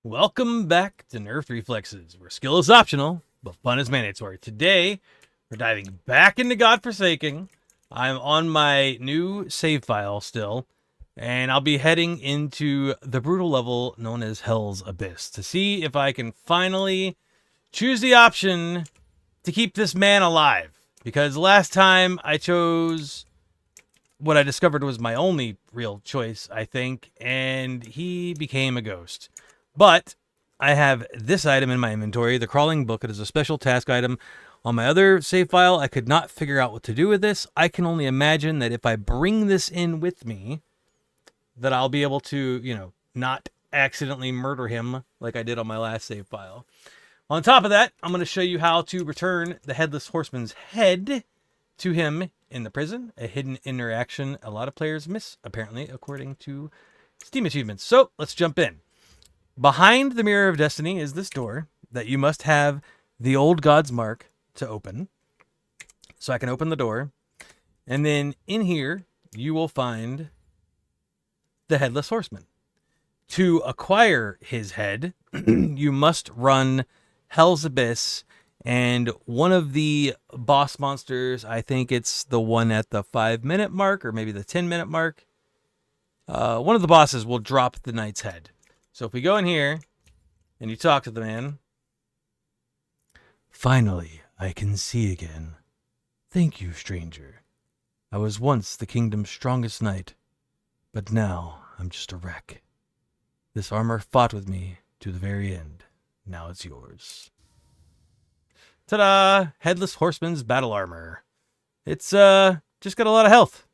Welcome back to Nerfed Reflexes, where skill is optional, but fun is mandatory. Today, we're diving back into Godforsaken. I'm on my new save file still, and I'll be heading into the brutal level known as Hell's Abyss to see if I can finally choose the option to keep this man alive. Because last time I chose what I discovered was my only real choice, I think, and he became a ghost. But I have this item in my inventory, the crawling book. It is a special task item. On my other save file, I could not figure out what to do with this. I can only imagine that if I bring this in with me, that I'll be able to, not accidentally murder him like I did on my last save file. On top of that, I'm going to show you how to return the Headless Horseman's head to him in the prison, a hidden interaction a lot of players miss, apparently, according to Steam achievements. So let's jump in. Behind the Mirror of Destiny is this door that you must have the old God's Mark to open. So I can open the door. And then in here, you will find the Headless Horseman. To acquire his head, you must run Hell's Abyss, and one of the boss monsters, I think it's the one at the 5-minute mark or maybe the 10-minute mark, one of the bosses will drop the knight's head. So if we go in here and you talk to the man, "Finally, I can see again. Thank you, stranger. I was once the kingdom's strongest knight, but now I'm just a wreck. This armor fought with me to the very end. Now it's yours." Ta-da! Headless Horseman's battle armor. It's just got a lot of health.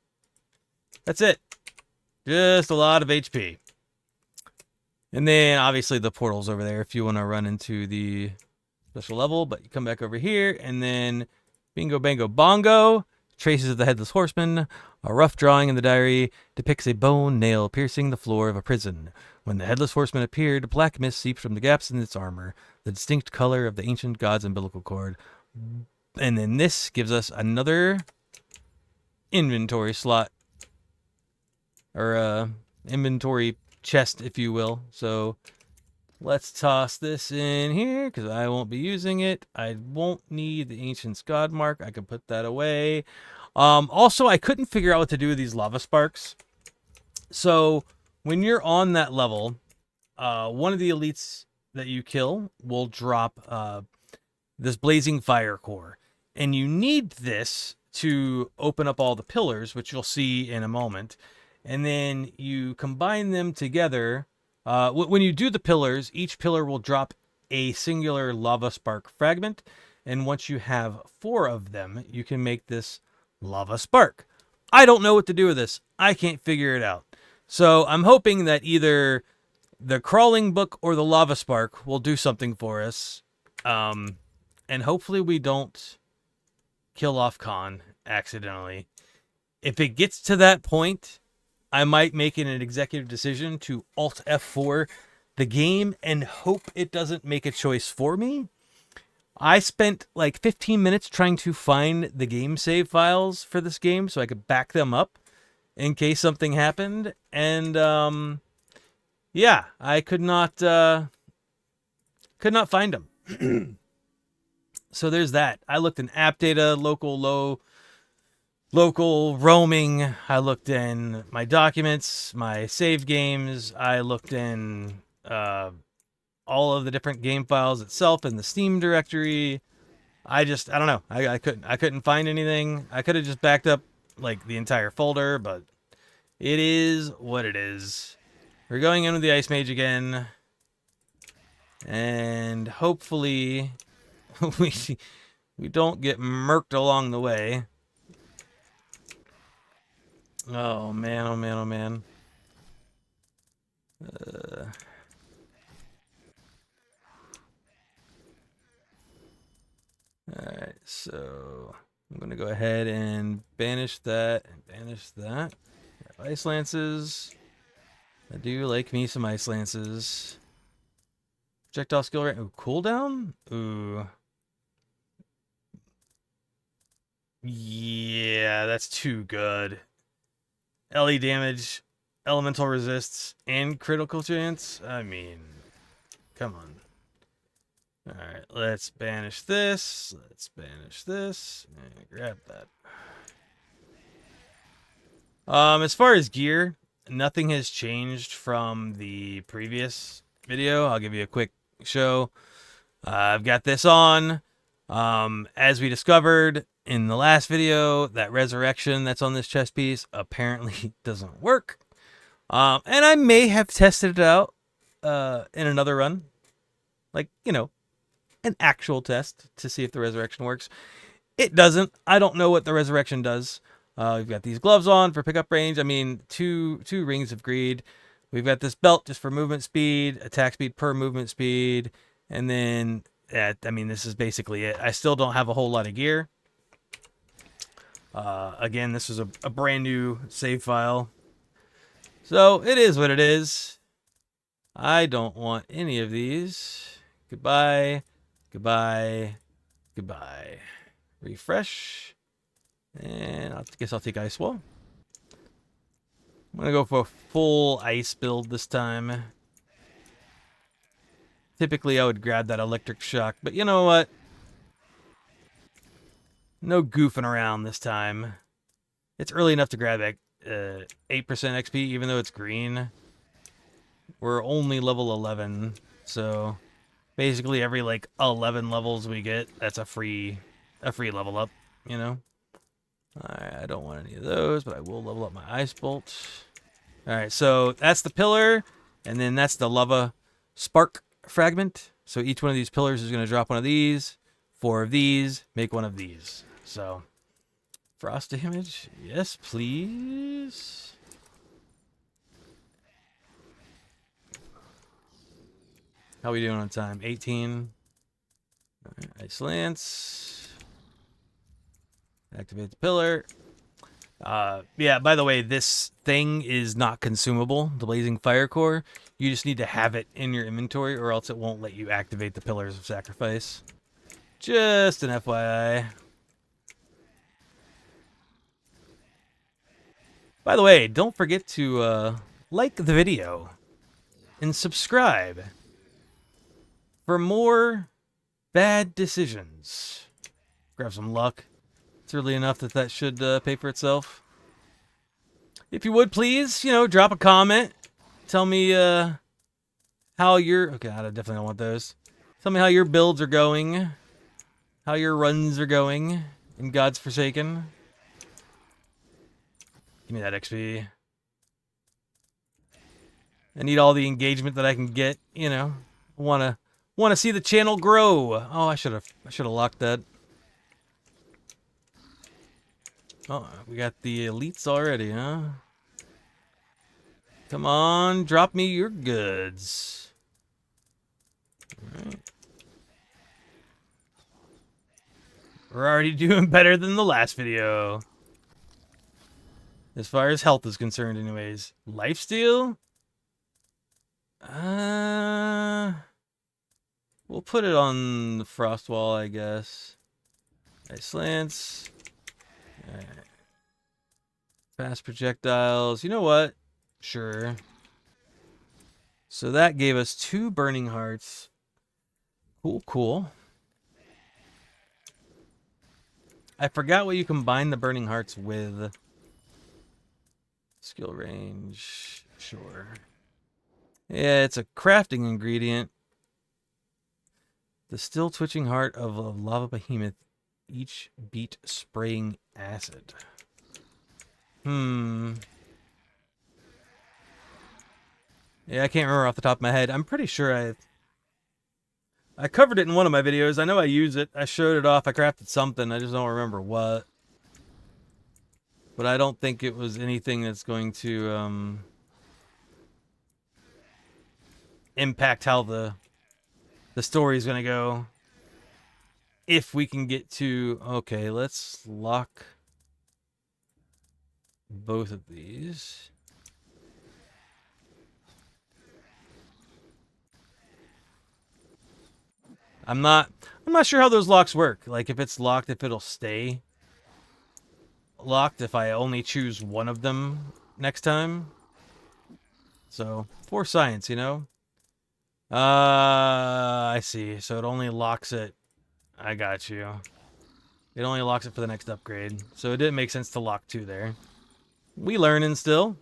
That's it. Just a lot of HP. And then obviously the portal's over there if you want to run into the special level, but you come back over here and then bingo bango bongo. Traces of the Headless Horseman. A rough drawing in the diary depicts a bone nail piercing the floor of a prison. When the Headless Horseman appeared, black mist seeped from the gaps in its armor, the distinct color of the ancient god's umbilical cord. And then this gives us another inventory slot, or inventory chest, if you will. So let's toss this in here because I won't be using it. I won't need the ancient's god mark. I can put that away. Also, I couldn't figure out what to do with these lava sparks. So when you're on that level, one of the elites that you kill will drop this blazing fire core. And you need this to open up all the pillars, which you'll see in a moment. And then you combine them together. When you do the pillars, each pillar will drop a singular lava spark fragment. And once you have 4 of them, you can make this lava spark. I don't know what to do with this. I can't figure it out. So I'm hoping that either the crawling book or the lava spark will do something for us. And hopefully we don't kill off Kahn accidentally. If it gets to that point, I might make an executive decision to Alt F4 the game and hope it doesn't make a choice for me. I spent like 15 minutes trying to find the game save files for this game so I could back them up in case something happened. And yeah, I could not find them. So there's that. I looked in app data, local roaming. I looked in my documents, my save games. I looked in all of the different game files itself in the Steam directory. I don't know. I couldn't find anything. I could have just backed up like the entire folder, but it is what it is. We're going in with the Ice Mage again, and hopefully we don't get murked along the way. Oh man, oh man, oh man. Alright, so I'm going to go ahead and banish that and banish that. Ice Lances. I do like me some Ice Lances. Projectile skill rate. Ooh, cooldown? Ooh. Yeah, that's too good. LE damage, elemental resists, and critical chance. I mean, come on. Alright, let's banish this. Let's banish this. And grab that. As far as gear, nothing has changed from the previous video. I'll give you a quick show. I've got this on. As we discovered in the last video, that resurrection that's on this chest piece apparently doesn't work. And I may have tested it out in another run. Like, you know, an actual test to see if the resurrection works. It doesn't. I don't know what the resurrection does. We've got these gloves on for pickup range. I mean, two rings of greed. We've got this belt just for movement speed, attack speed per movement speed, and then, I mean, this is basically it. I still don't have a whole lot of gear. Again, this is a brand new save file. So, it is what it is. I don't want any of these. Goodbye. Goodbye. Goodbye. Refresh. And I guess I'll take Ice Wall. I'm going to go for a full ice build this time. Typically, I would grab that electric shock, but you know what? No goofing around this time. It's early enough to grab that 8% XP, even though it's green. We're only level 11, so basically every like 11 levels we get, that's a free level up, you know? Alright, I don't want any of those, but I will level up my Ice Bolt. Alright, so that's the pillar, and then that's the lava spark fragment. So each one of these pillars is going to drop one of these, 4 of these, make one of these. So, frost damage, yes please. How are we doing on time? 18. Alright, Ice Lance. Activate the pillar. Yeah, by the way, this thing is not consumable, the Blazing Fire Core. You just need to have it in your inventory or else it won't let you activate the Pillars of Sacrifice. Just an FYI. By the way, don't forget to like the video and subscribe for more bad decisions. Grab some luck. It's early enough that should pay for itself. If you would, please, you know, drop a comment. Tell me how your... Okay, I definitely don't want those. Tell me how your builds are going. How your runs are going in God's Forsaken. Give me that XP. I need all the engagement that I can get, you know. Wanna see the channel grow. Oh, I should have locked that. Oh, we got the elites already, huh? Come on, drop me your goods. Alright. We're already doing better than the last video. As far as health is concerned, anyways. Lifesteal? We'll put it on the frost wall, I guess. Ice Lance. Alright. Fast projectiles. You know what? Sure. So that gave us 2 burning hearts. Cool, cool. I forgot what you combine the burning hearts with. Skill range. Sure. Yeah, it's a crafting ingredient. The still twitching heart of a lava behemoth. Each beat spraying acid. Yeah, I can't remember off the top of my head. I'm pretty sure I covered it in one of my videos. I know I use it. I showed it off. I crafted something. I just don't remember what. But I don't think it was anything that's going to impact how the story is going to go. If we can get to... Okay, let's lock both of these. I'm not sure how those locks work. Like, if it's locked, if it'll stay locked if I only choose one of them next time. So, for science, you know? I see. So it only locks it. I got you. It only locks it for the next upgrade. So it didn't make sense to lock 2 there. We learning still.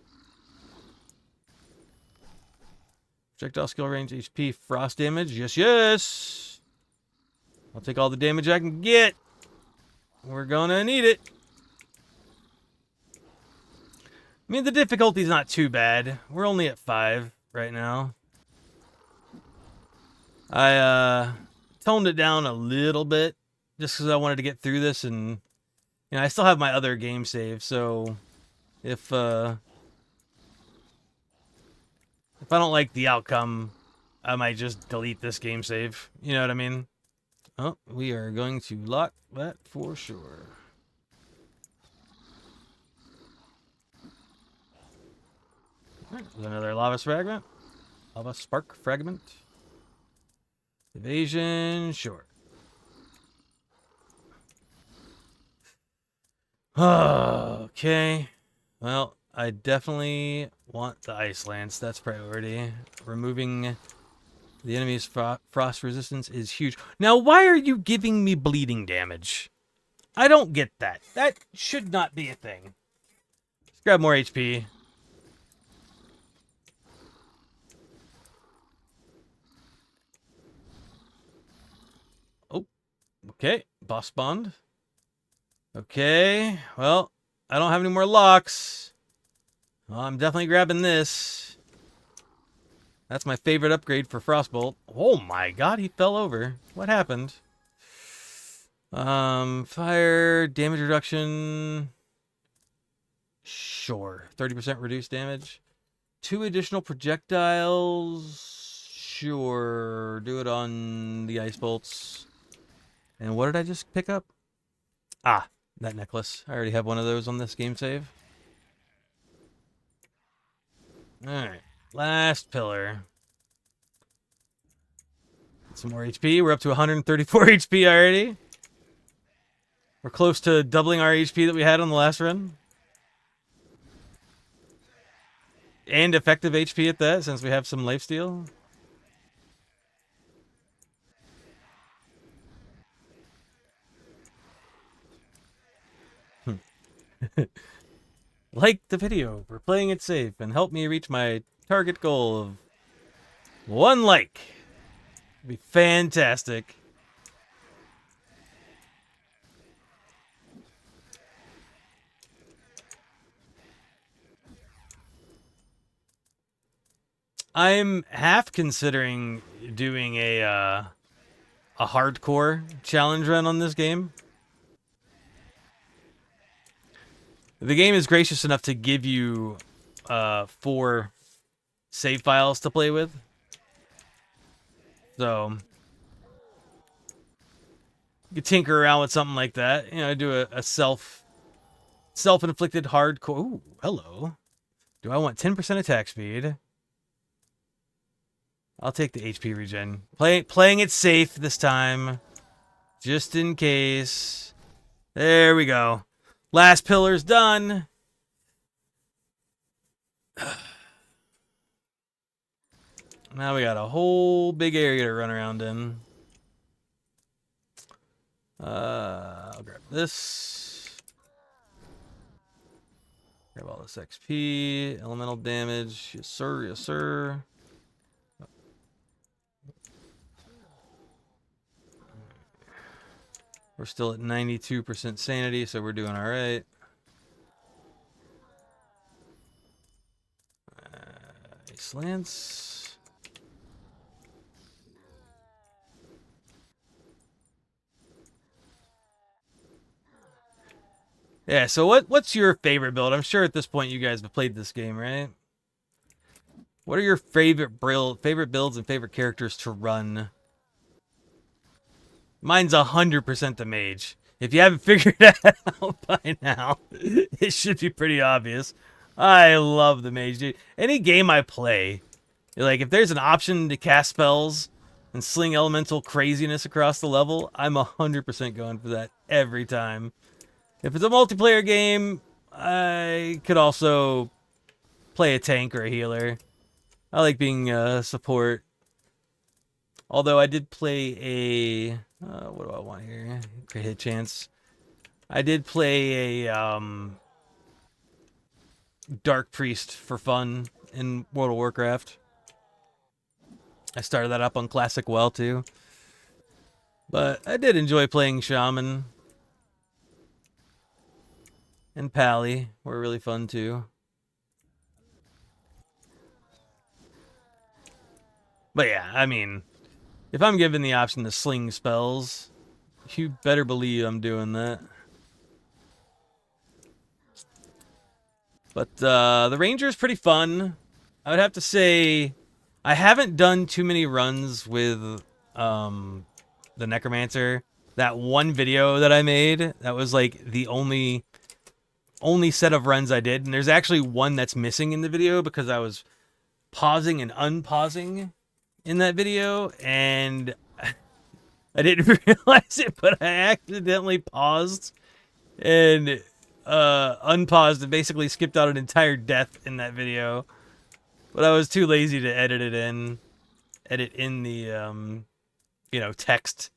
Projectile skill range, HP, frost damage. Yes, yes. I'll take all the damage I can get. We're gonna need it. I mean, the difficulty's not too bad. We're only at 5 right now. I toned it down a little bit just because I wanted to get through this, and I still have my other game save. So if I don't like the outcome, I might just delete this game save. You know what I mean? Oh, we are going to lock that for sure. Right, another lava fragment. Lava spark fragment. Evasion, sure. Okay. Well, I definitely want the ice lance. That's priority. Removing the enemy's frost resistance is huge. Now, why are you giving me bleeding damage? I don't get that. That should not be a thing. Let's grab more HP. Oh, okay. Boss bond. Okay, well, I don't have any more locks. Well, I'm definitely grabbing this. That's my favorite upgrade for Frostbolt. Oh my god, he fell over. What happened? Fire, damage reduction. Sure. 30% reduced damage. 2 additional projectiles. Sure. Do it on the ice bolts. And what did I just pick up? Ah, that necklace. I already have one of those on this game save. Alright. Last pillar. Some more HP. We're up to 134 HP already. We're close to doubling our HP that we had on the last run. And effective HP at that, since we have some lifesteal. Like the video for playing it safe and help me reach my target goal of 1 like. It'd be fantastic. I'm half considering doing a hardcore challenge run on this game. The game is gracious enough to give you 4 save files to play with. So you could tinker around with something like that. Do a self-inflicted hardcore. Ooh, hello. Do I want 10% attack speed? I'll take the HP regen. Playing it safe this time. Just in case. There we go. Last pillar's done. Now we got a whole big area to run around in. I'll grab this. Grab all this XP. Elemental damage. Yes, sir. Yes, sir. We're still at 92% sanity, so we're doing all right. Ice Lance. Yeah, so what's your favorite build? I'm sure at this point you guys have played this game, right? What are your favorite builds and favorite characters to run? Mine's 100% the mage. If you haven't figured that out by now, it should be pretty obvious. I love the mage, dude. Any game I play, like if there's an option to cast spells and sling elemental craziness across the level, I'm 100% going for that every time. If it's a multiplayer game, I could also play a tank or a healer. I like being support. Although I did play a what do I want here? Great hit chance. I did play a Dark Priest for fun in World of Warcraft. I started that up on Classic WoW too. But I did enjoy playing Shaman. And Pally were really fun too. But yeah, I mean, if I'm given the option to sling spells, you better believe I'm doing that. But the Ranger's pretty fun. I would have to say I haven't done too many runs with the Necromancer. That one video that I made, that was like the only set of runs I did. And there's actually one that's missing in the video because I was pausing and unpausing in that video, and I didn't realize it, but I accidentally paused and unpaused and basically skipped out an entire death in that video. But I was too lazy to edit in the text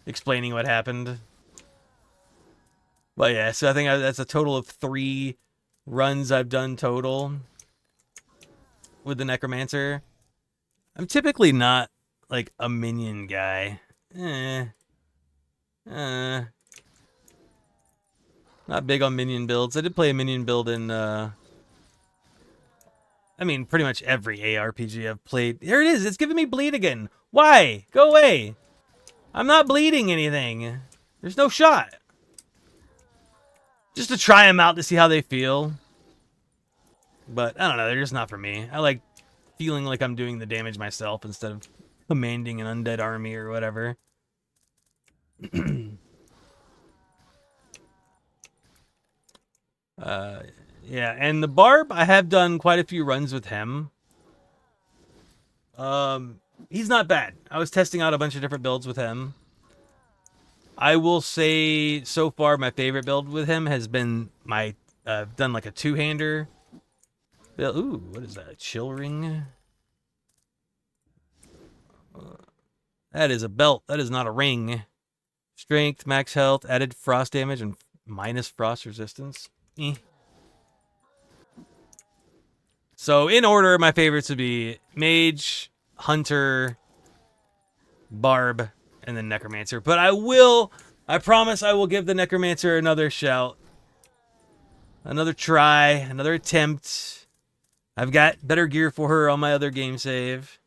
explaining what happened. But yeah, so I think that's a total of 3 runs I've done total with the Necromancer. I'm typically not like a minion guy. Not big on minion builds. I did play a minion build in I mean, pretty much every ARPG I've played. There it is. It's giving me bleed again. Why? Go away. I'm not bleeding anything. There's no shot. Just to try them out to see how they feel. But I don't know. They're just not for me. I like feeling like I'm doing the damage myself instead of commanding an undead army or whatever. Yeah, and the Barb, I have done quite a few runs with him. He's not bad. I was testing out a bunch of different builds with him. I will say, so far, my favorite build with him has been my, I've done like a 2-hander. Ooh, what is that? A chill ring? That is a belt. That is not a ring. Strength, max health, added frost damage, and minus frost resistance. So in order, my favorites would be Mage, Hunter, Barb, and then Necromancer. But I promise I will give the Necromancer another shout. Another try, another attempt. I've got better gear for her on my other game save.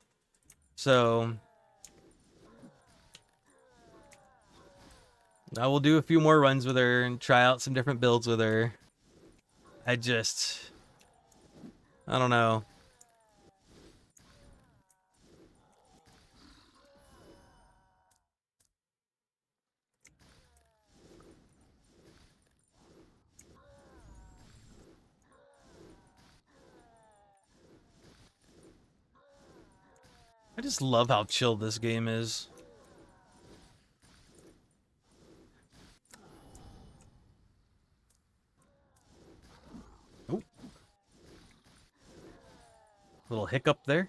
So I will do a few more runs with her and try out some different builds with her. I don't know. I just love how chill this game is. Ooh. Little hiccup there.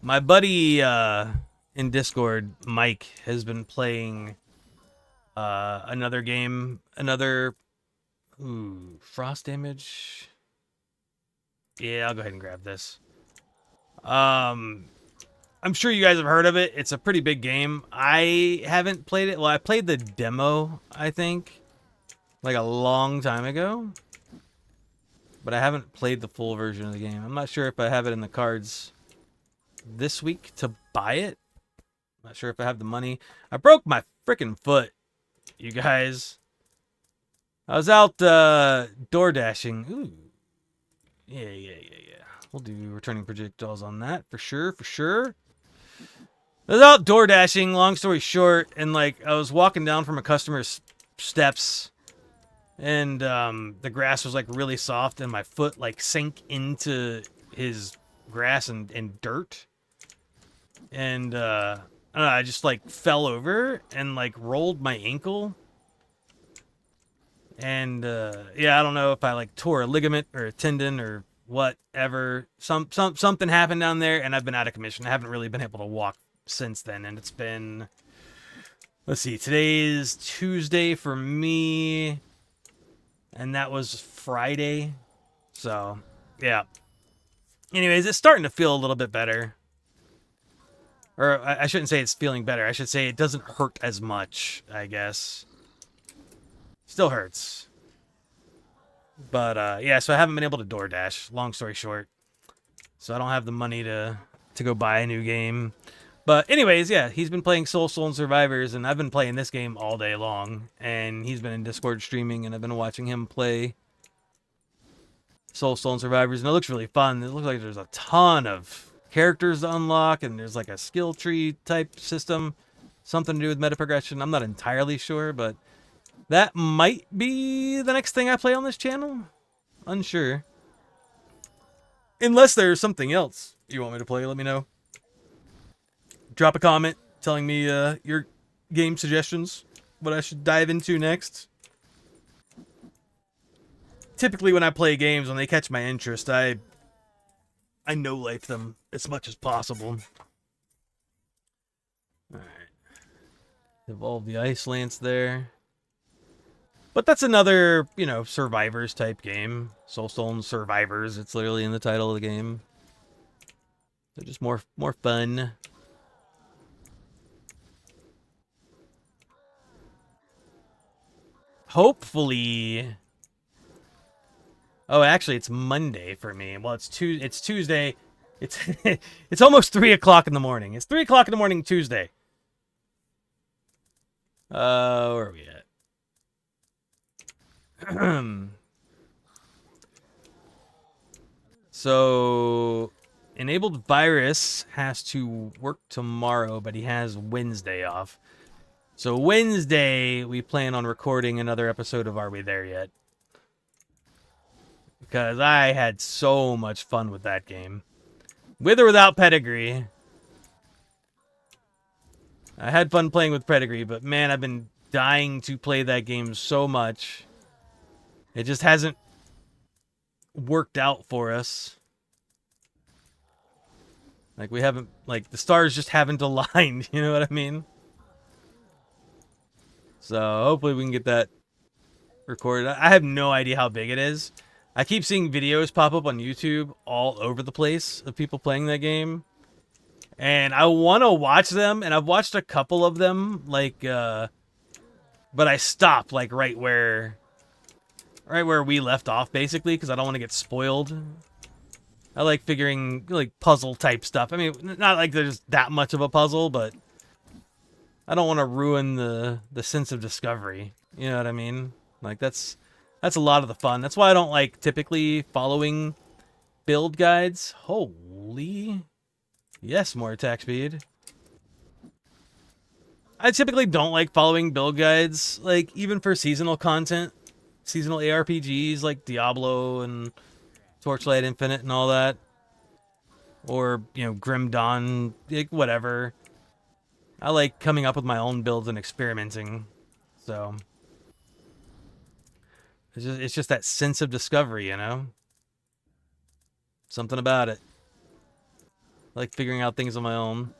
My buddy in Discord, Mike, has been playing another game, frost damage. Yeah, I'll go ahead and grab this. I'm sure you guys have heard of it. It's a pretty big game. I haven't played it. Well, I played the demo, I think, like a long time ago. But I haven't played the full version of the game. I'm not sure if I have it in the cards this week to buy it. I'm not sure if I have the money. I broke my freaking foot, you guys. I was out door dashing. Ooh. Yeah. We'll do returning projectiles on that for sure. I was out door dashing, long story short, and like I was walking down from a customer's steps, and the grass was like really soft, and my foot like sank into his grass and dirt, and I don't know, I just like fell over and like rolled my ankle, and yeah, I don't know if I like tore a ligament or a tendon or whatever. Something happened down there, and I've been out of commission. I haven't really been able to walk since then, and it's been, let's see, today's Tuesday for me, and that was Friday. So, yeah. Anyways, it's starting to feel a little bit better. Or I shouldn't say it's feeling better. I should say it doesn't hurt as much, I guess. Still hurts. But, yeah, so I haven't been able to DoorDash, long story short. So I don't have the money to go buy a new game. But anyways, yeah, he's been playing Soul Stone Survivors, and I've been playing this game all day long. And he's been in Discord streaming, and I've been watching him play Soul Stone Survivors, and it looks really fun. It looks like there's a ton of characters to unlock, and there's like a skill tree type system. Something to do with meta progression. I'm not entirely sure, but that might be the next thing I play on this channel. Unsure. Unless there's something else you want me to play, let me know. Drop a comment telling me your game suggestions, what I should dive into next. Typically when I play games, when they catch my interest, I no-life them as much as possible. Alright. Evolve the Ice Lance there. But that's another, you know, Survivors type game. Soulstone Survivors, it's literally in the title of the game. They're just more fun. Hopefully... Oh, actually, it's Monday for me. Well, it's Tuesday. It's it's almost 3 o'clock in the morning. It's 3 o'clock in the morning Tuesday. Where are we at? So, Enabled Virus has to work tomorrow, but he has Wednesday off. So Wednesday, we plan on recording another episode of Are We There Yet? Because I had so much fun with that game. With or without Pedigree. I had fun playing with Pedigree, but man, I've been dying to play that game so much. It just hasn't worked out for us. Like, we haven't, like, the stars just haven't aligned, you know what I mean? So, hopefully we can get that recorded. I have no idea how big it is. I keep seeing videos pop up on YouTube all over the place of people playing that game. And I want to watch them, and I've watched a couple of them, like, but I stopped, like, right where we left off, basically, because I don't want to get spoiled. I like figuring, like, puzzle-type stuff. I mean, not like there's that much of a puzzle, but I don't want to ruin the sense of discovery. You know what I mean? Like, that's a lot of the fun. That's why I don't like typically following build guides. Holy... Yes, more attack speed. I typically don't like following build guides, like, even for seasonal content. Seasonal ARPGs like Diablo and Torchlight Infinite and all that. Or, you know, Grim Dawn, like, whatever. I like coming up with my own builds and experimenting. So... It's just that sense of discovery, you know? Something about it. I like figuring out things on my own.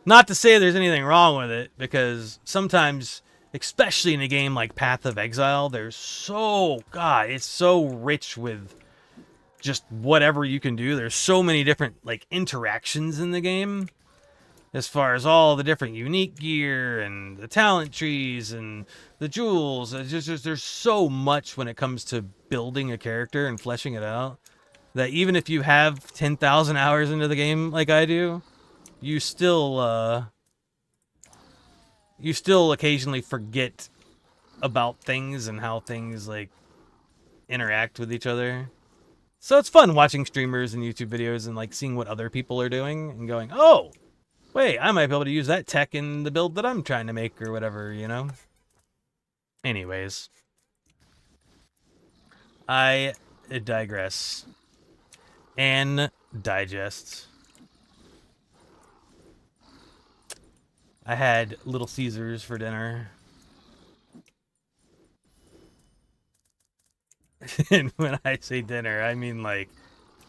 Not to say there's anything wrong with it, because sometimes, especially in a game like Path of Exile, there's so... God, it's so rich with just whatever you can do. There's so many different, like, interactions in the game. As far as all the different unique gear and the talent trees and the jewels. It's just there's so much when it comes to building a character and fleshing it out, that even if you have 10,000 hours into the game like I do, you still occasionally forget about things and how things, like, interact with each other. So it's fun watching streamers and YouTube videos and, like, seeing what other people are doing and going, oh, wait, I might be able to use that tech in the build that I'm trying to make or whatever, you know? Anyways. I digress. And digest. I had Little Caesars for dinner. And when I say dinner, I mean, like,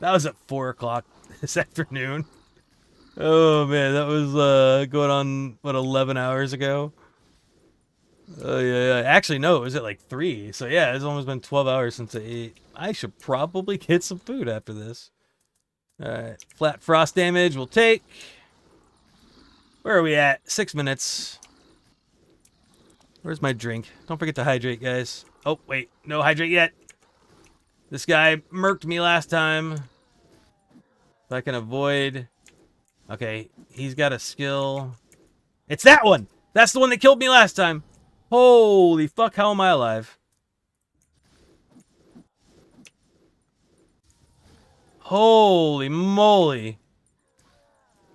That was at 4 o'clock this afternoon. Oh man, that was going on what 11 hours ago. Oh yeah, yeah. Actually, no, it was at like 3. So yeah, it's almost been 12 hours since I ate. I should probably get some food after this. All right, flat frost damage we'll take. Where are we at? 6 minutes. Where's my drink? Don't forget to hydrate, guys. Oh wait, no hydrate yet. This guy murked me last time. If I can avoid. Okay, he's got a skill. It's that one! That's the one that killed me last time. Holy fuck, how am I alive? Holy moly.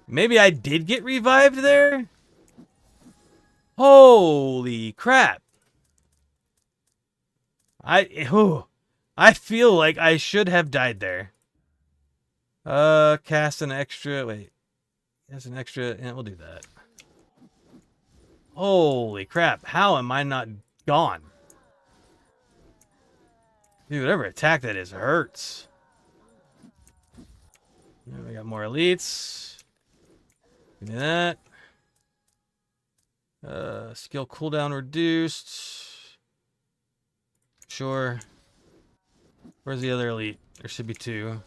Maybe I did get revived there? Holy crap. I feel like I should have died there. Cast an extra. Wait. Cast an extra. Yeah, we'll do that. Holy crap. How am I not gone? Dude, whatever attack that is hurts. We got more elites. Give me that. Skill cooldown reduced. Sure. Where's the other elite? There should be 2.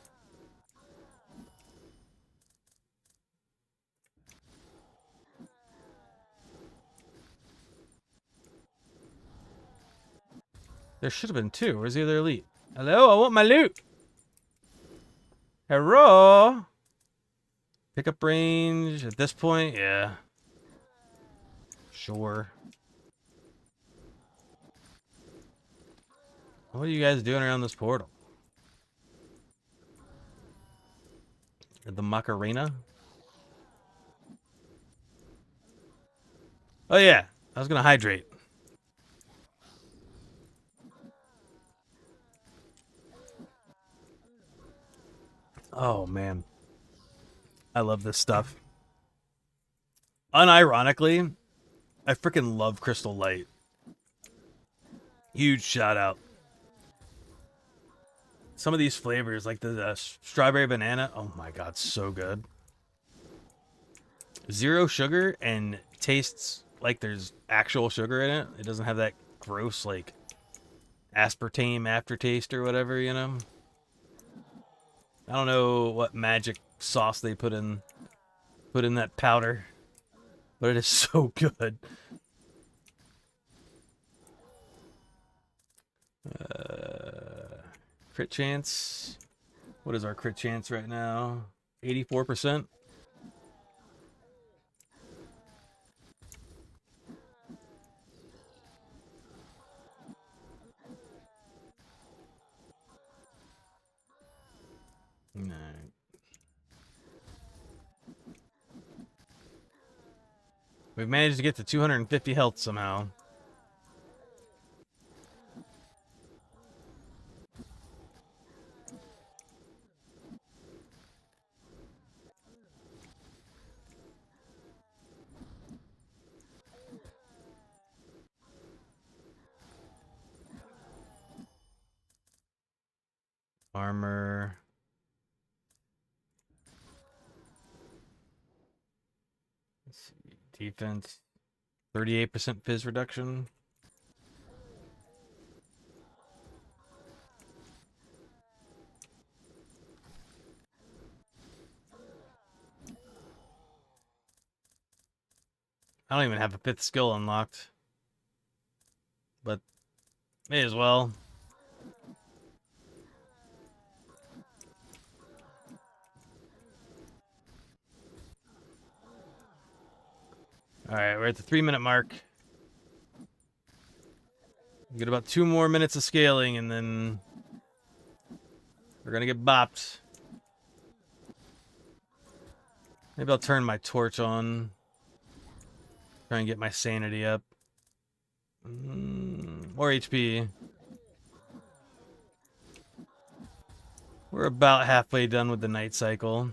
There should have been 2. Where's the other elite? Hello, I want my loot. Hello. Pickup range at this point, yeah. Sure. What are you guys doing around this portal? The Macarena? Oh yeah, I was gonna hydrate. Oh man. I love this stuff. Unironically, I freaking love Crystal Light. Huge shout out. Some of these flavors, like the strawberry banana, oh my god, so good. 0 sugar and tastes like there's actual sugar in it. It doesn't have that gross, like, aspartame aftertaste or whatever, you know? I don't know what magic sauce they put in that powder, but it is so good. Crit chance. What is our crit chance right now? 84%. No. We've managed to get to 250 health somehow. Armor. Let's see. Defense. 38% fizz reduction. I don't even have a 5th skill unlocked. But may as well. Alright, we're at the 3-minute mark. We get about 2 more minutes of scaling and then we're gonna get bopped. Maybe I'll turn my torch on. Try and get my sanity up. Or HP. We're about halfway done with the night cycle.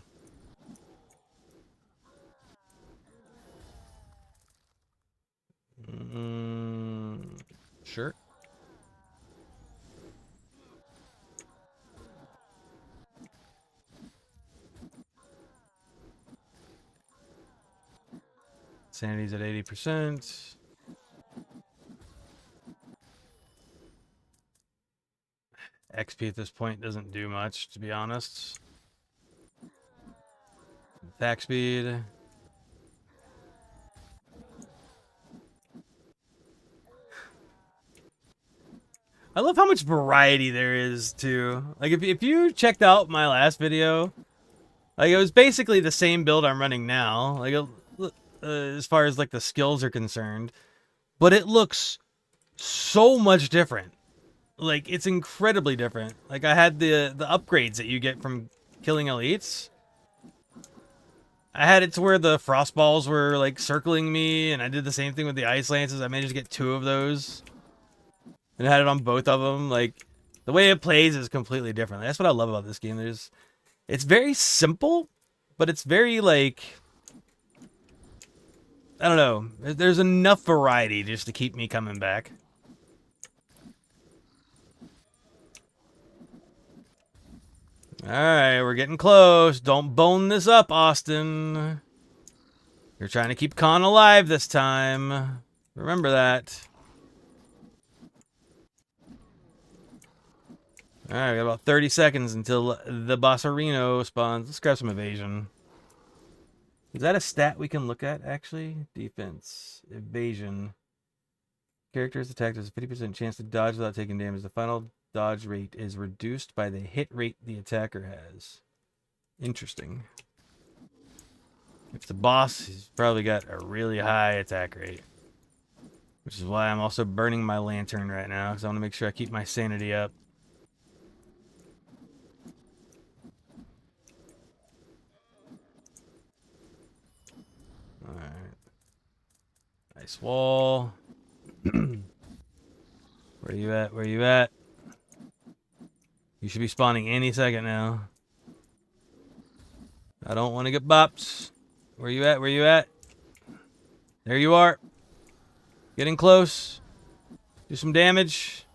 Sure. Sanity's at 80%. XP at this point doesn't do much, to be honest. Attack speed. I love how much variety there is, too. Like, if you checked out my last video, like, it was basically the same build I'm running now, like, as far as, like, the skills are concerned. But it looks so much different. Like, it's incredibly different. Like, I had the upgrades that you get from killing elites. I had it to where the frost balls were, like, circling me, and I did the same thing with the ice lances. I managed to get 2 of those. And I had it on both of them. Like, the way it plays is completely different. That's what I love about this game. It's very simple, but it's very, like, I don't know. There's enough variety just to keep me coming back. Alright, we're getting close. Don't bone this up, Austin. You're trying to keep Kahn alive this time. Remember that. Alright, we got about 30 seconds until the Bossarino spawns. Let's grab some evasion. Is that a stat we can look at, actually? Defense. Evasion. Characters attacked has a 50% chance to dodge without taking damage. The final dodge rate is reduced by the hit rate the attacker has. Interesting. If the boss, he's probably got a really high attack rate. Which is why I'm also burning my lantern right now, because I want to make sure I keep my sanity up. Alright. Nice wall. Where you at? Where you at? You should be spawning any second now. I don't want to get bopped. Where you at? Where you at? There you are. Getting close. Do some damage.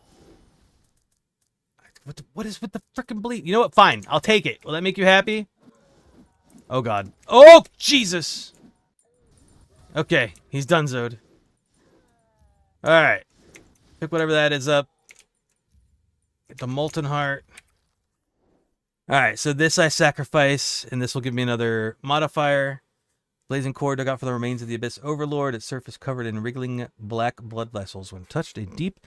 What is with the frickin' bleed? You know what? Fine. I'll take it. Will that make you happy? Oh, God. Oh, Jesus. Okay. He's donezoed. Alright. Pick whatever that is up. Get the Molten Heart. Alright, so this I sacrifice, and this will give me another modifier. Blazing core dug out for the remains of the Abyss Overlord. Its surface covered in wriggling black blood vessels. When touched, a deep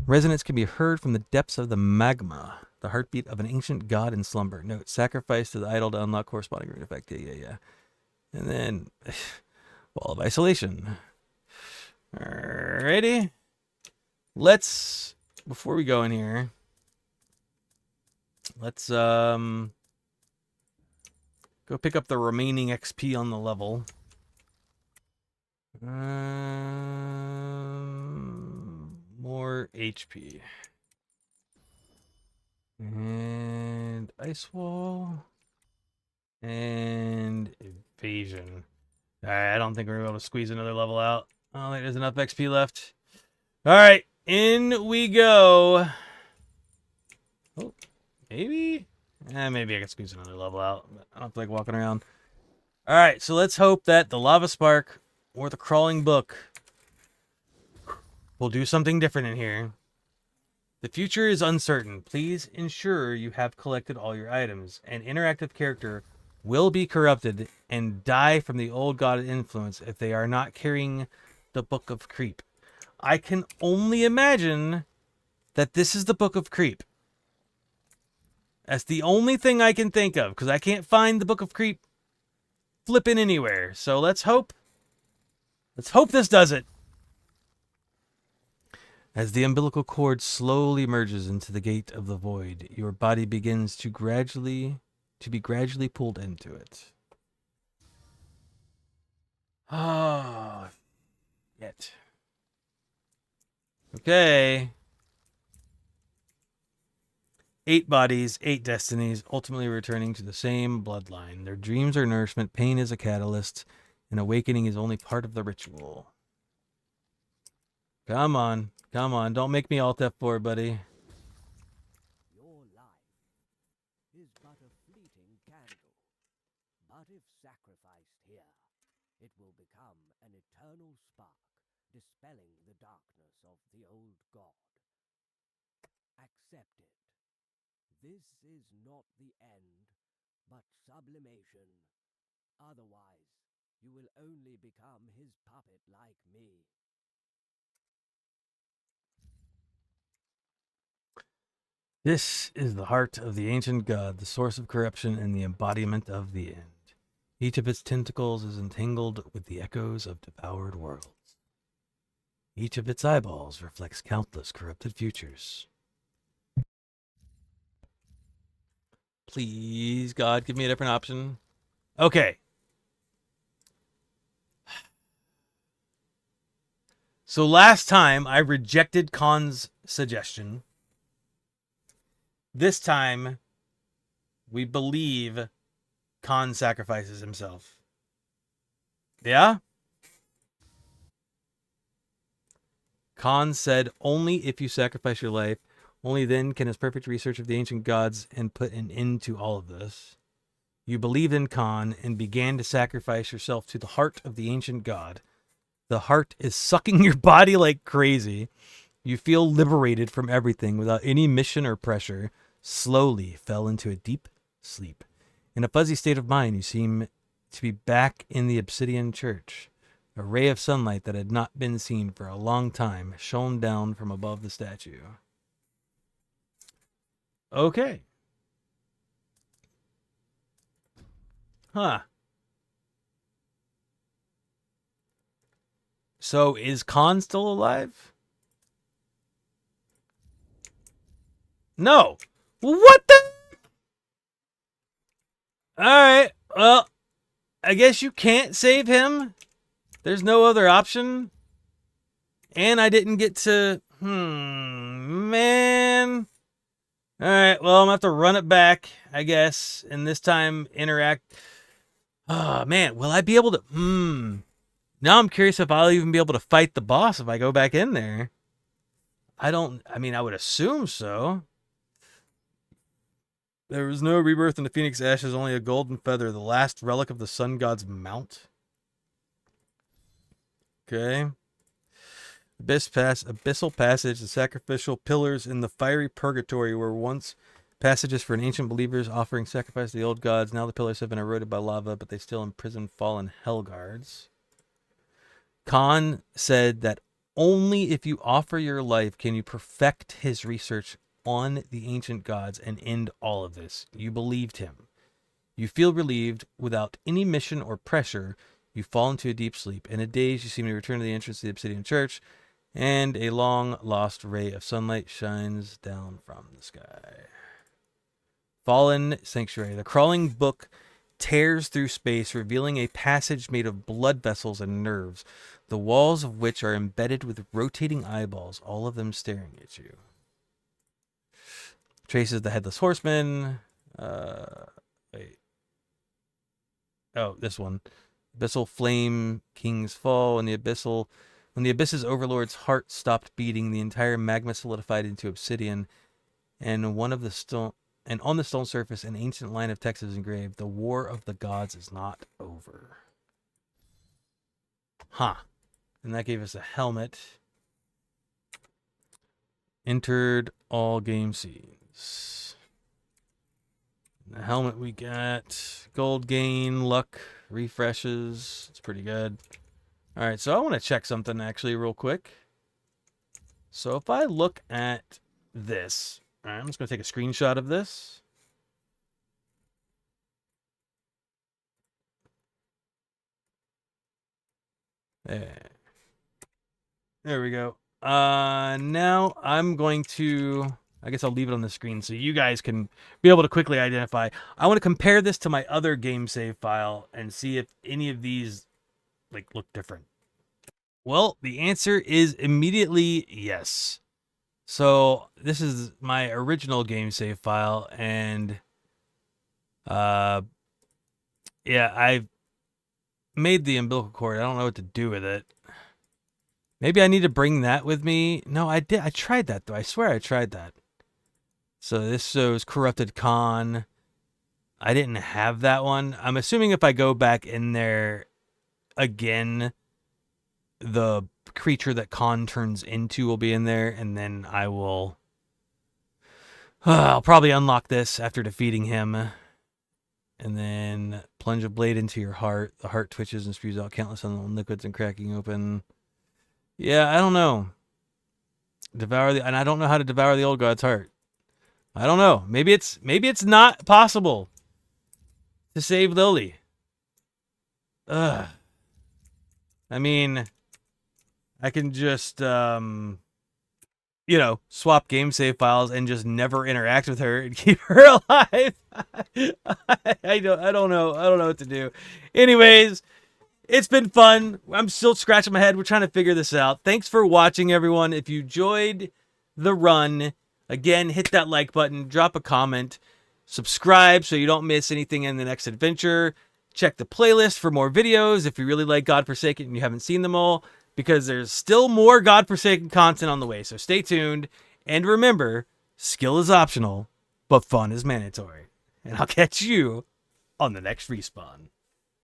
resonance can be heard from the depths of the magma. The heartbeat of an ancient god in slumber. Note, sacrifice to the idol to unlock corresponding rune effect. Yeah. And then, Wall of Isolation. Alrighty. Let's, before we go in here, let's go pick up the remaining XP on the level. More HP. And Ice Wall. And Evasion. Alright, I don't think we're able to squeeze another level out. I don't think there's enough XP left. Alright, in we go. Oh, maybe? Maybe I can squeeze another level out. But I don't feel like walking around. Alright, so let's hope that the Lava Spark or the Crawling Book will do something different in here. The future is uncertain. Please ensure you have collected all your items. An interactive character will be corrupted and die from the old god influence if they are not carrying the Book of Creep. I can only imagine that this is the Book of Creep. That's the only thing I can think of, because I can't find the Book of Creep flipping anywhere. So let's hope this does it. As the umbilical cord slowly merges into the gate of the void, your body begins to be gradually pulled into it. Oh, yet. Okay. 8 bodies, 8 destinies, ultimately returning to the same bloodline. Their dreams are nourishment, pain is a catalyst, and awakening is only part of the ritual. Come on. Come on. Don't make me Alt F4, buddy. Your life is but a fleeting candle, but if sacrificed here, it will will become an eternal spark, dispelling the darkness of the old god. Accept it. This is not the end, but sublimation. Otherwise, you will only become his puppet like me. This is the heart of the ancient god, the source of corruption and the embodiment of the end. Each of its tentacles is entangled with the echoes of devoured worlds. Each of its eyeballs reflects countless corrupted futures. Please, God, give me a different option. Okay. So last time I rejected Kahn's suggestion. This time we believe Kahn sacrifices himself. Yeah? Kahn said, only if you sacrifice your life, only then can his perfect research of the ancient gods and put an end to all of this. You believed in Kahn and began to sacrifice yourself to the heart of the ancient god. The heart is sucking your body like crazy. You feel liberated from everything without any mission or pressure. Slowly fell into a deep sleep. In a fuzzy state of mind, you seem to be back in the obsidian church. A ray of sunlight that had not been seen for a long time shone down from above the statue. Okay. Huh. So is Kahn still alive? No. What the? Alright. Well, I guess you can't save him. There's no other option. And I didn't get to... man. Alright, well, I'm going to have to run it back, I guess. And this time interact... Oh, man. Will I be able to... Now I'm curious if I'll even be able to fight the boss if I go back in there. I would assume so. There was no rebirth in the Phoenix Ashes, only a golden feather, the last relic of the sun god's mount. Okay. Abyssal passage, the sacrificial pillars in the fiery purgatory were once passages for an ancient believers offering sacrifice to the old gods. Now the pillars have been eroded by lava, but they still imprison fallen hell guards. Kahn said that only if you offer your life can you perfect his research on the ancient gods and end all of this. You believed him. You feel relieved without any mission or pressure. You fall into a deep sleep. In a daze, you seem to return to the entrance to the obsidian church, and a long-lost ray of sunlight shines down from the sky. Fallen Sanctuary. The crawling book tears through space, revealing a passage made of blood vessels and nerves, the walls of which are embedded with rotating eyeballs, all of them staring at you. Traces the Headless Horseman. Wait. Oh, this one. Abyssal Flame, King's Fall. When the Abyss's overlord's heart stopped beating, the entire magma solidified into obsidian, and on the stone surface, an ancient line of text is engraved: "The war of the gods is not over." Huh. And that gave us a helmet. Entered all game scenes. The helmet we got. Gold gain, luck, refreshes. It's pretty good. Alright, so I want to check something actually real quick. So if I look at this. Alright, I'm just going to take a screenshot of this. There we go. Now I'm going to... I guess I'll leave it on the screen so you guys can be able to quickly identify. I want to compare this to my other game save file and see if any of these look different. Well, the answer is immediately yes. So this is my original game save file, and yeah, I made the umbilical cord. I don't know what to do with it. Maybe I need to bring that with me. No, I did. I tried that though. I swear I tried that. So this shows Corrupted Kahn. I didn't have that one. I'm assuming if I go back in there, again, the creature that Kahn turns into will be in there, and then I'll probably unlock this after defeating him. And then plunge a blade into your heart. The heart twitches and spews out countless unknown liquids and cracking open. Yeah, I don't know. And I don't know how to devour the old god's heart. I don't know. Maybe it's not possible to save Lily. Ugh. I mean, I can just swap game save files and just never interact with her and keep her alive. I don't know what to do. Anyways, it's been fun. I'm still scratching my head. We're trying to figure this out. Thanks for watching, everyone. If you enjoyed the run, again, hit that like button, drop a comment, subscribe so you don't miss anything in the next adventure. Check the playlist for more videos if you really like Godforsaken and you haven't seen them all, because there's still more Godforsaken content on the way. So stay tuned. And remember, skill is optional, but fun is mandatory. And I'll catch you on the next respawn.